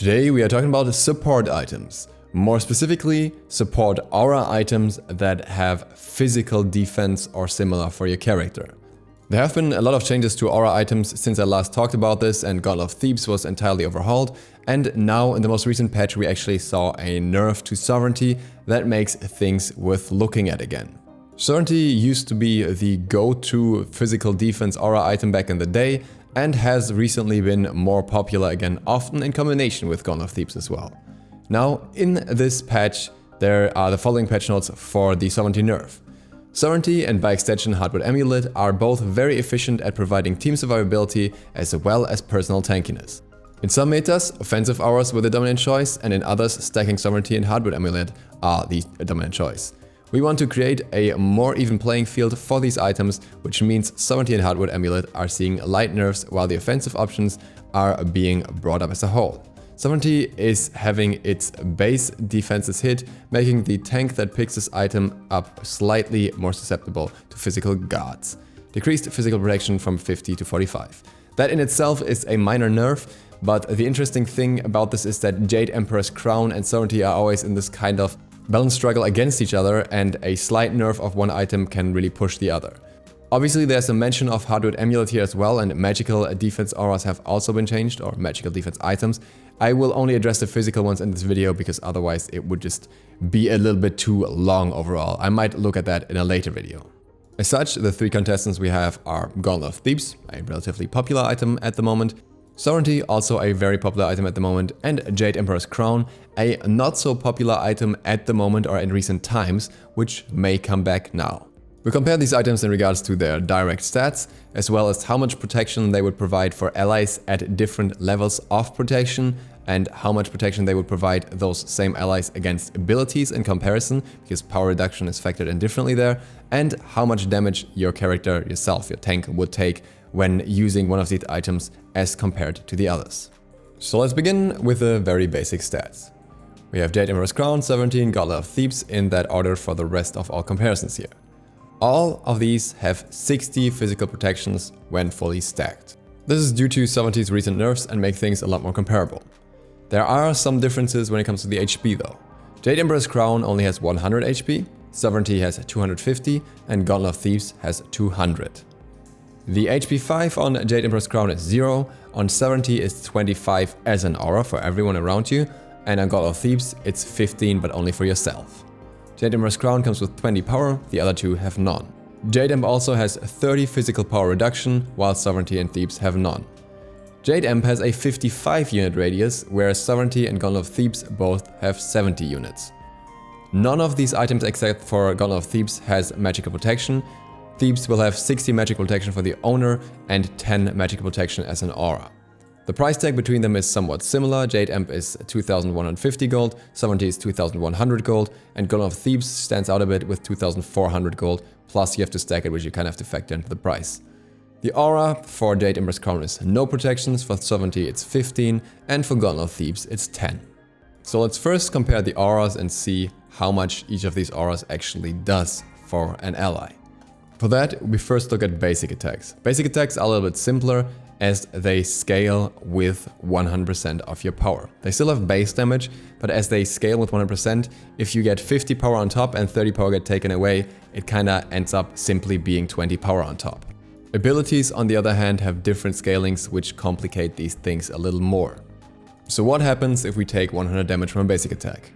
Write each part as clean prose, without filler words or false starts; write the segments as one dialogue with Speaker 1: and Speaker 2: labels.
Speaker 1: Today we are talking about support items. More specifically, support aura items that have physical defense or similar for your character. There have been a lot of changes to aura items since I last talked about this, and God of Thebes was entirely overhauled, and now in the most recent patch we actually saw a nerf to Sovereignty that makes things worth looking at again. Sovereignty used to be the go-to physical defense aura item back in the day, and has recently been more popular again, often in combination with God of Thebes as well. Now, in this patch, there are the following patch notes for the Sovereignty nerf. Sovereignty and by extension Hardwood Amulet are both very efficient at providing team survivability as well as personal tankiness. In some metas, offensive auras were the dominant choice, and in others, stacking Sovereignty and Hardwood Amulet are the dominant choice. We want to create a more even playing field for these items, which means Sovereignty and Hardwood Amulet are seeing light nerfs while the offensive options are being brought up as a whole. Sovereignty is having its base defenses hit, making the tank that picks this item up slightly more susceptible to physical guards. Decreased physical protection from 50 to 45. That in itself is a minor nerf, but the interesting thing about this is that Jade Emperor's Crown and Sovereignty are always in this kind of balance struggle against each other, and a slight nerf of one item can really push the other. Obviously there's a mention of Hardwood Amulet here as well, and magical defense auras have also been changed, or magical defense items. I will only address the physical ones in this video because otherwise it would just be a little bit too long overall. I might look at that in a later video. As such, the three contestants we have are God of Thebes, a relatively popular item at the moment, Sovereignty, also a very popular item at the moment, and Jade Emperor's Crown, a not so popular item at the moment or in recent times, which may come back now. We compare these items in regards to their direct stats, as well as how much protection they would provide for allies at different levels of protection, and how much protection they would provide those same allies against abilities in comparison, because power reduction is factored in differently there, and how much damage your character, yourself, your tank, would take when using one of these items as compared to the others. So let's begin with the very basic stats. We have Jade Emperor's Crown, Sovereignty, and God of Thebes in that order for the rest of our comparisons here. All of these have 60 physical protections when fully stacked. This is due to Sovereignty's recent nerfs and make things a lot more comparable. There are some differences when it comes to the HP though. Jade Emperor's Crown only has 100 HP, Sovereignty has 250, and God of Thebes has 200. The HP 5 on Jade Emperor's Crown is 0, on Sovereignty is 25 as an aura for everyone around you, and on God of Thebes it's 15 but only for yourself. Jade Emperor's Crown comes with 20 power, the other two have none. Jade Emp also has 30 physical power reduction, while Sovereignty and Thebes have none. Jade Emp has a 55 unit radius, whereas Sovereignty and God of Thebes both have 70 units. None of these items except for God of Thebes has magical protection. Thebes will have 60 magical protection for the owner and 10 magical protection as an aura. The price tag between them is somewhat similar. Jade Emp is 2,150 gold, Sovereignty is 2,100 gold, and God of Thebes stands out a bit with 2,400 gold, plus you have to stack it, which you kind of have to factor into the price. The aura for Jade Emperor's Crown is no protections, for Sovereignty it's 15, and for God of Thebes it's 10. So let's first compare the auras and see how much each of these auras actually does for an ally. For that, we first look at basic attacks. Basic attacks are a little bit simpler as they scale with 100% of your power. They still have base damage, but as they scale with 100%, if you get 50 power on top and 30 power get taken away, it kinda ends up simply being 20 power on top. Abilities, on the other hand, have different scalings which complicate these things a little more. So what happens if we take 100 damage from a basic attack?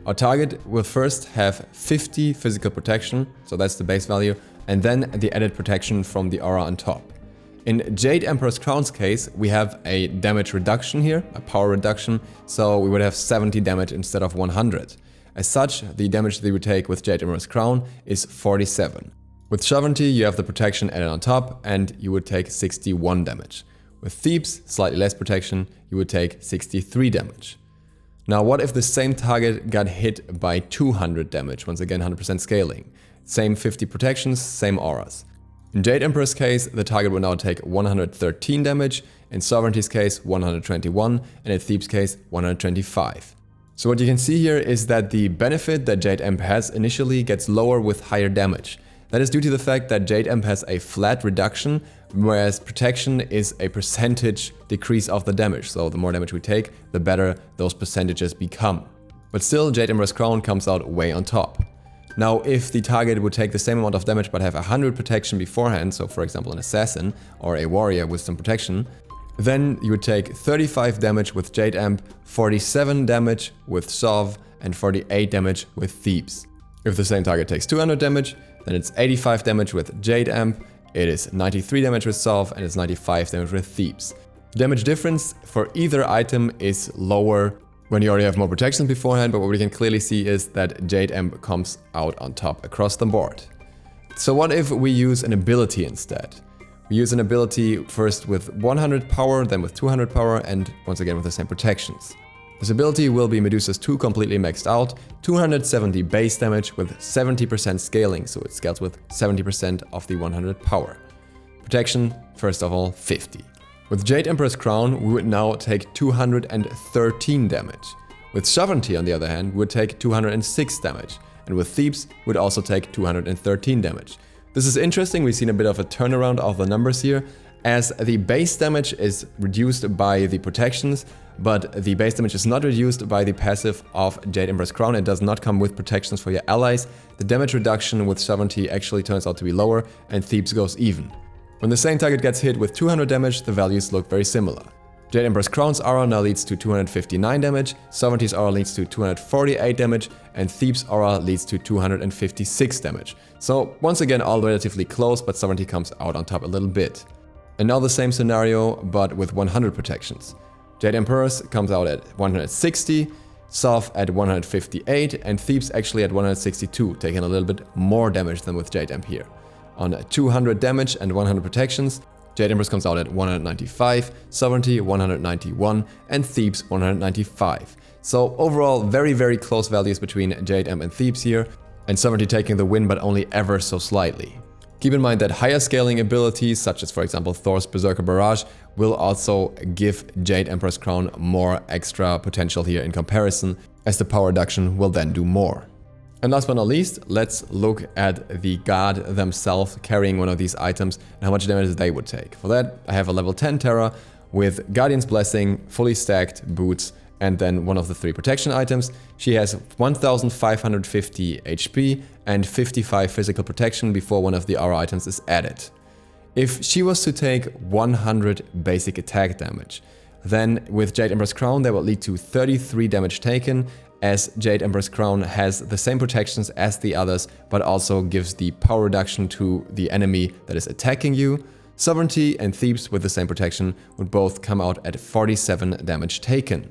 Speaker 1: Our target will first have 50 physical protection, so that's the base value, and then the added protection from the aura on top. In Jade Emperor's Crown's case, we have a damage reduction here, a power reduction, so we would have 70 damage instead of 100. As such, the damage that you would take with Jade Emperor's Crown is 47. With Sovereignty, you have the protection added on top, and you would take 61 damage. With Thebes, slightly less protection, you would take 63 damage. Now, what if the same target got hit by 200 damage? Once again, 100% scaling. Same 50 protections, same auras. In Jade Emperor's case, the target will now take 113 damage, in Sovereignty's case 121, and in Thebes' case 125. So what you can see here is that the benefit that Jade Emp has initially gets lower with higher damage. That is due to the fact that Jade Emp has a flat reduction, whereas protection is a percentage decrease of the damage. So the more damage we take, the better those percentages become. But still, Jade Emperor's Crown comes out way on top. Now, if the target would take the same amount of damage but have 100 protection beforehand, so for example an assassin or a warrior with some protection, then you would take 35 damage with Jade Amp, 47 damage with SLOTH, and 48 damage with Thebes. If the same target takes 200 damage, then it's 85 damage with Jade Amp, it is 93 damage with SLOTH, and it's 95 damage with Thebes. The damage difference for either item is lower when you already have more protections beforehand, but what we can clearly see is that Jade Amp comes out on top across the board. So what if we use an ability instead? We use an ability first with 100 power, then with 200 power, and once again with the same protections. This ability will be Medusa's 2 completely maxed out, 270 base damage with 70% scaling, so it scales with 70% of the 100 power. Protection, first of all, 50. With Jade Emperor's Crown, we would now take 213 damage. With Sovereignty, on the other hand, we would take 206 damage, and with Thebes, we would also take 213 damage. This is interesting, we've seen a bit of a turnaround of the numbers here, as the base damage is reduced by the protections, but the base damage is not reduced by the passive of Jade Emperor's Crown. It does not come with protections for your allies. The damage reduction with Sovereignty actually turns out to be lower, and Thebes goes even. When the same target gets hit with 200 damage, the values look very similar. Jade Emperor's Crown's aura now leads to 259 damage, Sovereignty's aura leads to 248 damage, and Thebes' aura leads to 256 damage. So once again all relatively close, but Sovereignty comes out on top a little bit. And now the same scenario, but with 100 protections. Jade Emperor's comes out at 160, SLOTH at 158, and Thebes actually at 162, taking a little bit more damage than with Jade Amp here. On 200 damage and 100 protections, Jade Emperor's comes out at 195, Sovereignty 191, and Thebes 195. So overall, very close values between Jade Amp and Thebes here, and Sovereignty taking the win, but only ever so slightly. Keep in mind that higher scaling abilities, such as for example Thor's Berserker Barrage, will also give Jade Emperor's Crown more extra potential here in comparison, as the power reduction will then do more. And last but not least, let's look at the guard themselves carrying one of these items and how much damage they would take. For that, I have a level 10 Terra with Guardian's Blessing, fully stacked boots, and then one of the 3 protection items. She has 1550 HP and 55 physical protection before one of the aura items is added. If she was to take 100 basic attack damage, then with Jade Emperor's Crown that would lead to 33 damage taken, as Jade Emperor's Crown has the same protections as the others, but also gives the power reduction to the enemy that is attacking you. Sovereignty and Thebes with the same protection would both come out at 47 damage taken.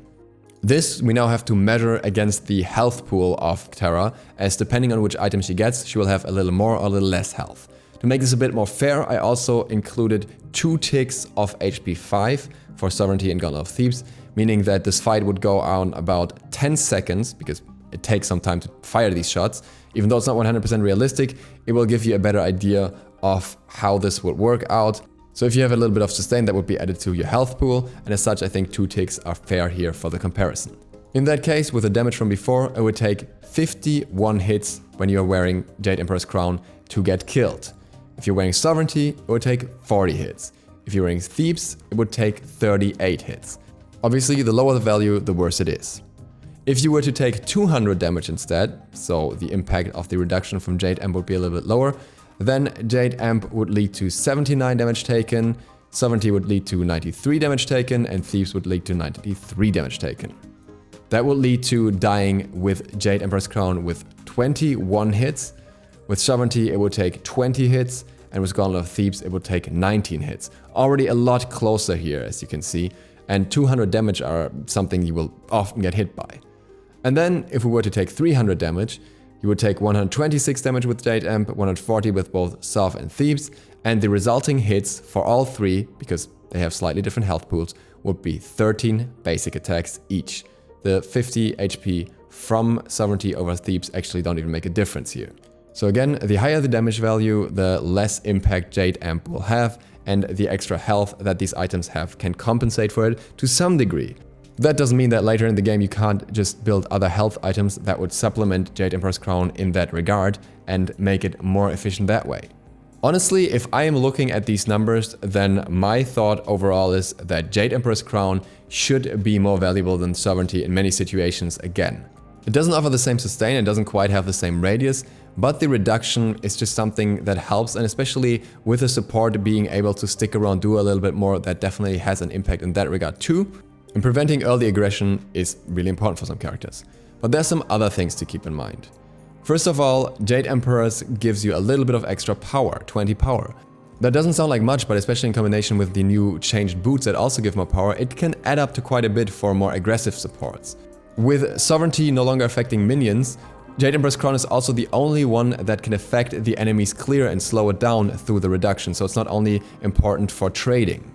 Speaker 1: This we now have to measure against the health pool of Terra, as depending on which item she gets, she will have a little more or a little less health. To make this a bit more fair, I also included 2 ticks of HP 5 for Sovereignty and Gauntlet of Thebes, meaning that this fight would go on about 10 seconds, because it takes some time to fire these shots. Even though it's not 100% realistic, it will give you a better idea of how this would work out. So if you have a little bit of sustain, that would be added to your health pool, and as such I think 2 ticks are fair here for the comparison. In that case, with the damage from before, it would take 51 hits when you're wearing Jade Emperor's Crown to get killed. If you're wearing Sovereignty, it would take 40 hits. If you're wearing Thebes, it would take 38 hits. Obviously, the lower the value, the worse it is. If you were to take 200 damage instead, so the impact of the reduction from Jade Amp would be a little bit lower, then Jade Amp would lead to 79 damage taken, Sovereignty would lead to 93 damage taken, and Thebes would lead to 93 damage taken. That would lead to dying with Jade Emperor's Crown with 21 hits. With Sovereignty, it would take 20 hits, and with Gauntlet of Thebes, it would take 19 hits. Already a lot closer here, as you can see, and 200 damage are something you will often get hit by. And then, if we were to take 300 damage, you would take 126 damage with Jade Amp, 140 with both SLOTH and Thebes, and the resulting hits for all 3, because they have slightly different health pools, would be 13 basic attacks each. The 50 HP from Sovereignty over Thebes actually don't even make a difference here. So again, the higher the damage value, the less impact Jade Amp will have, and the extra health that these items have can compensate for it to some degree. That doesn't mean that later in the game you can't just build other health items that would supplement Jade Emperor's Crown in that regard and make it more efficient that way. Honestly, if I am looking at these numbers, then my thought overall is that Jade Emperor's Crown should be more valuable than Sovereignty in many situations again. It doesn't offer the same sustain, it doesn't quite have the same radius, but the reduction is just something that helps, and especially with the support being able to stick around, do a little bit more, that definitely has an impact in that regard too. And preventing early aggression is really important for some characters. But there's some other things to keep in mind. First of all, Jade Emperors gives you a little bit of extra power, 20 power. That doesn't sound like much, but especially in combination with the new changed boots that also give more power, it can add up to quite a bit for more aggressive supports. With Sovereignty no longer affecting minions, Jade Emperor's Crown is also the only one that can affect the enemy's clear and slow it down through the reduction, so it's not only important for trading.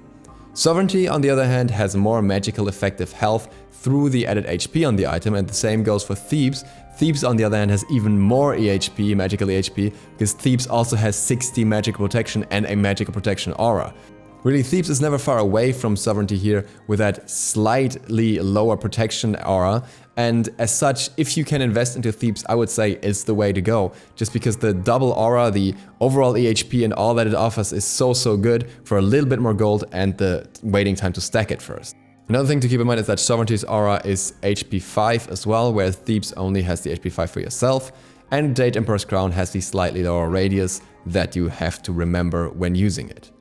Speaker 1: Sovereignty, on the other hand, has more magical effective health through the added HP on the item, and the same goes for Thebes. Thebes, on the other hand, has even more EHP, magical EHP, because Thebes also has 60 magical protection and a magical protection aura. Really, Thebes is never far away from Sovereignty here with that slightly lower protection aura, and as such, if you can invest into Thebes, I would say it's the way to go, just because the double aura, the overall EHP and all that it offers is so good for a little bit more gold and the waiting time to stack it first. Another thing to keep in mind is that Sovereignty's aura is HP 5 as well, whereas Thebes only has the HP 5 for yourself, and Jade Emperor's Crown has the slightly lower radius that you have to remember when using it.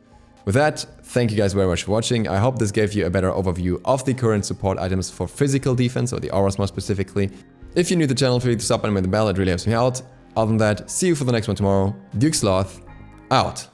Speaker 1: With that, thank you guys very much for watching. I hope this gave you a better overview of the current support items for physical defense, or the auras more specifically. If you're new to the channel, feel free to sub and ring the bell, it really helps me out. Other than that, see you for the next one tomorrow. DukeSloth, out.